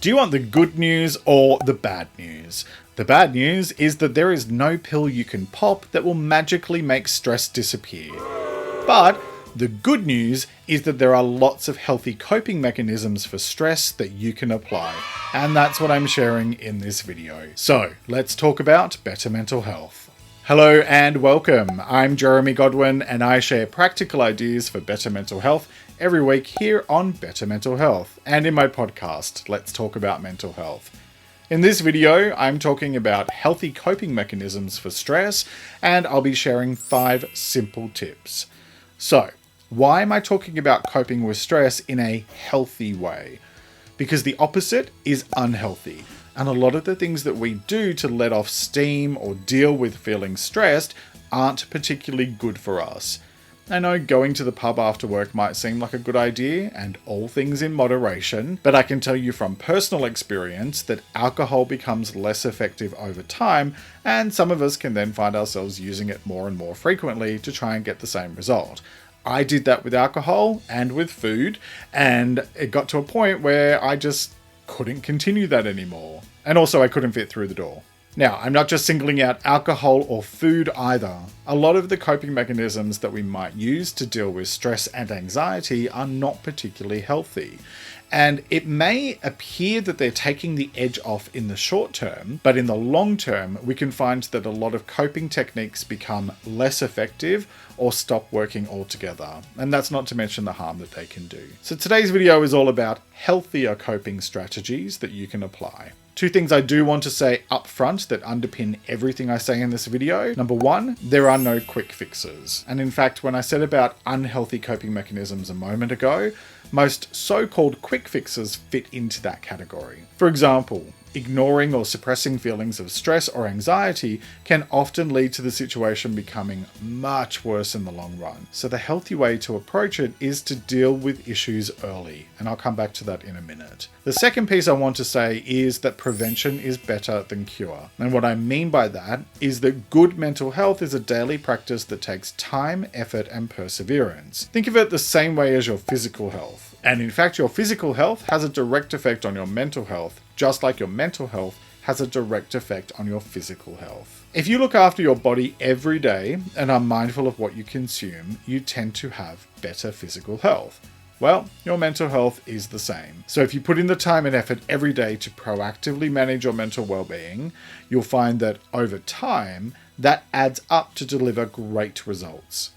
Do you want the good news or the bad news? The bad news is that there is no pill you can pop that will magically make stress disappear. But the good news is that there are lots of healthy coping mechanisms for stress that you can apply. And that's what I'm sharing in this video. So let's talk about better mental health. Hello and welcome. I'm Jeremy Godwin and I share practical ideas for better mental health every week here on Better Mental Health and in my podcast, Let's Talk About Mental Health. In this video, I'm talking about healthy coping mechanisms for stress and I'll be sharing 5 simple tips. So, why am I talking about coping with stress in a healthy way? Because the opposite is unhealthy. And a lot of the things that we do to let off steam or deal with feeling stressed aren't particularly good for us. I know going to the pub after work might seem like a good idea, and all things in moderation, but I can tell you from personal experience that alcohol becomes less effective over time, and some of us can then find ourselves using it more and more frequently to try and get the same result. I did that with alcohol and with food, and it got to a point where I just couldn't continue that anymore. And also I couldn't fit through the door. Now, I'm not just singling out alcohol or food either. A lot of the coping mechanisms that we might use to deal with stress and anxiety are not particularly healthy. And it may appear that they're taking the edge off in the short term, but in the long term, we can find that a lot of coping techniques become less effective or stop working altogether. And that's not to mention the harm that they can do. So today's video is all about healthier coping strategies that you can apply. 2 things I do want to say up front that underpin everything I say in this video. Number 1, there are no quick fixes. And in fact, when I said about unhealthy coping mechanisms a moment ago, most so-called quick fixes fit into that category. For example, ignoring or suppressing feelings of stress or anxiety can often lead to the situation becoming much worse in the long run. So the healthy way to approach it is to deal with issues early, and I'll come back to that in a minute. The second piece I want to say is that prevention is better than cure. And what I mean by that is that good mental health is a daily practice that takes time, effort, and perseverance. Think of it the same way as your physical health. And in fact, your physical health has a direct effect on your mental health, just like your mental health has a direct effect on your physical health. If you look after your body every day and are mindful of what you consume, you tend to have better physical health. Well, your mental health is the same. So if you put in the time and effort every day to proactively manage your mental well-being, you'll find that over time, that adds up to deliver great results.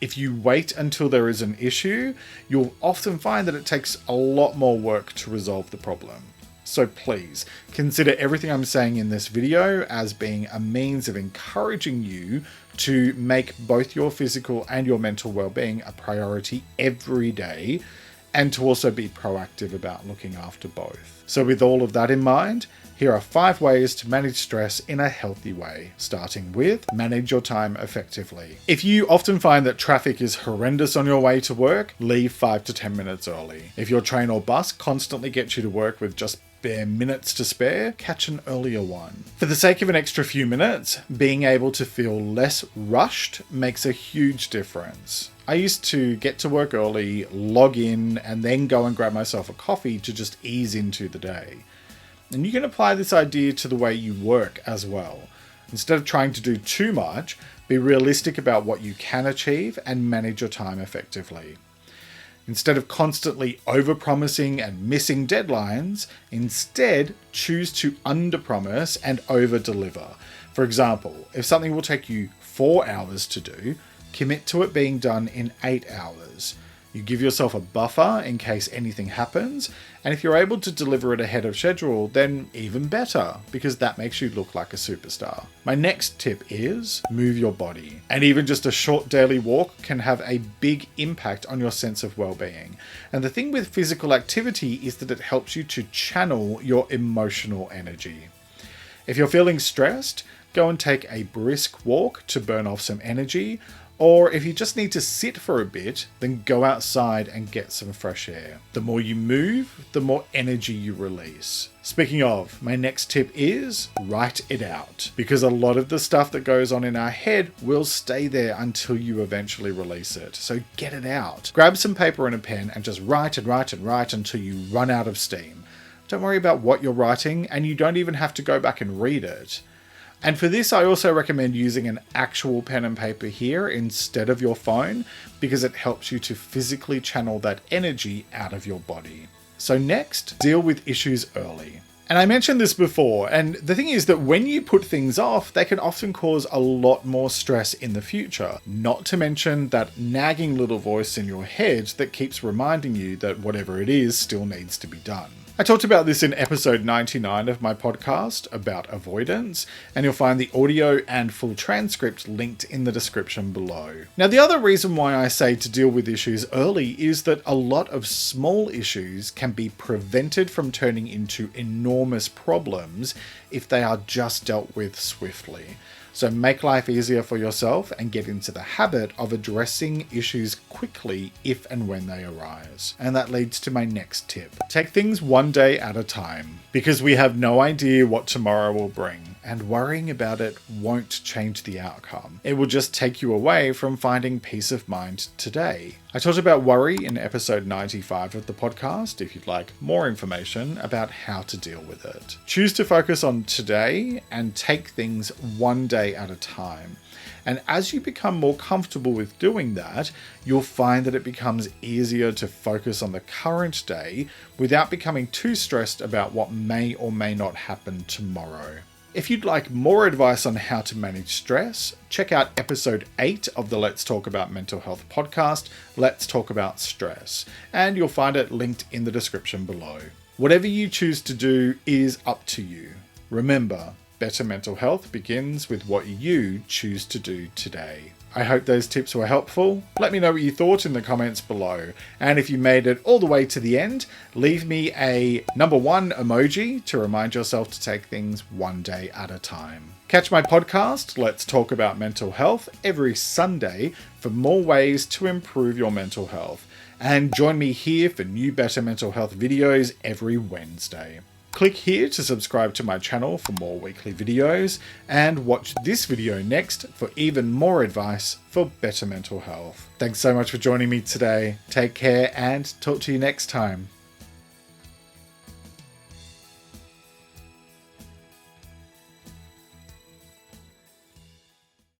If you wait until there is an issue, you'll often find that it takes a lot more work to resolve the problem. So please, consider everything I'm saying in this video as being a means of encouraging you to make both your physical and your mental well-being a priority every day, and to also be proactive about looking after both. So with all of that in mind, here are 5 ways to manage stress in a healthy way, starting with manage your time effectively. If you often find that traffic is horrendous on your way to work, leave 5 to 10 minutes early. If your train or bus constantly gets you to work with just bare minutes to spare, catch an earlier one. For the sake of an extra few minutes, being able to feel less rushed makes a huge difference. I used to get to work early, log in, and then go and grab myself a coffee to just ease into the day. And you can apply this idea to the way you work as well. Instead of trying to do too much, be realistic about what you can achieve and manage your time effectively. Instead of constantly overpromising and missing deadlines, instead choose to underpromise and overdeliver. For example, if something will take you 4 hours to do, commit to it being done in 8 hours. You give yourself a buffer in case anything happens, and if you're able to deliver it ahead of schedule, then even better, because that makes you look like a superstar. My next tip is move your body. And even just a short daily walk can have a big impact on your sense of well-being. And the thing with physical activity is that it helps you to channel your emotional energy. If you're feeling stressed, go and take a brisk walk to burn off some energy. Or if you just need to sit for a bit, then go outside and get some fresh air. The more you move, the more energy you release. Speaking of, my next tip is write it out. Because a lot of the stuff that goes on in our head will stay there until you eventually release it. So get it out. Grab some paper and a pen and just write and write and write until you run out of steam. Don't worry about what you're writing, and you don't even have to go back and read it. And for this, I also recommend using an actual pen and paper here instead of your phone, because it helps you to physically channel that energy out of your body. So next, deal with issues early. And I mentioned this before, and the thing is that when you put things off, they can often cause a lot more stress in the future. Not to mention that nagging little voice in your head that keeps reminding you that whatever it is still needs to be done. I talked about this in episode 99 of my podcast about avoidance, and you'll find the audio and full transcript linked in the description below. Now, the other reason why I say to deal with issues early is that a lot of small issues can be prevented from turning into enormous problems if they are just dealt with swiftly. So make life easier for yourself and get into the habit of addressing issues quickly if and when they arise. And that leads to my next tip. Take things one day at a time, because we have no idea what tomorrow will bring, and worrying about it won't change the outcome. It will just take you away from finding peace of mind today. I talked about worry in episode 95 of the podcast if you'd like more information about how to deal with it. Choose to focus on today and take things one day at a time. And as you become more comfortable with doing that, you'll find that it becomes easier to focus on the current day without becoming too stressed about what may or may not happen tomorrow. If you'd like more advice on how to manage stress, check out episode 8 of the Let's Talk About Mental Health podcast, Let's Talk About Stress, and you'll find it linked in the description below. Whatever you choose to do is up to you. Remember, better mental health begins with what you choose to do today. I hope those tips were helpful. Let me know what you thought in the comments below. And if you made it all the way to the end, leave me a number 1 emoji to remind yourself to take things one day at a time. Catch my podcast, Let's Talk About Mental Health, every Sunday for more ways to improve your mental health. And join me here for new Better Mental Health videos every Wednesday. Click here to subscribe to my channel for more weekly videos, and watch this video next for even more advice for better mental health. Thanks so much for joining me today. Take care and talk to you next time.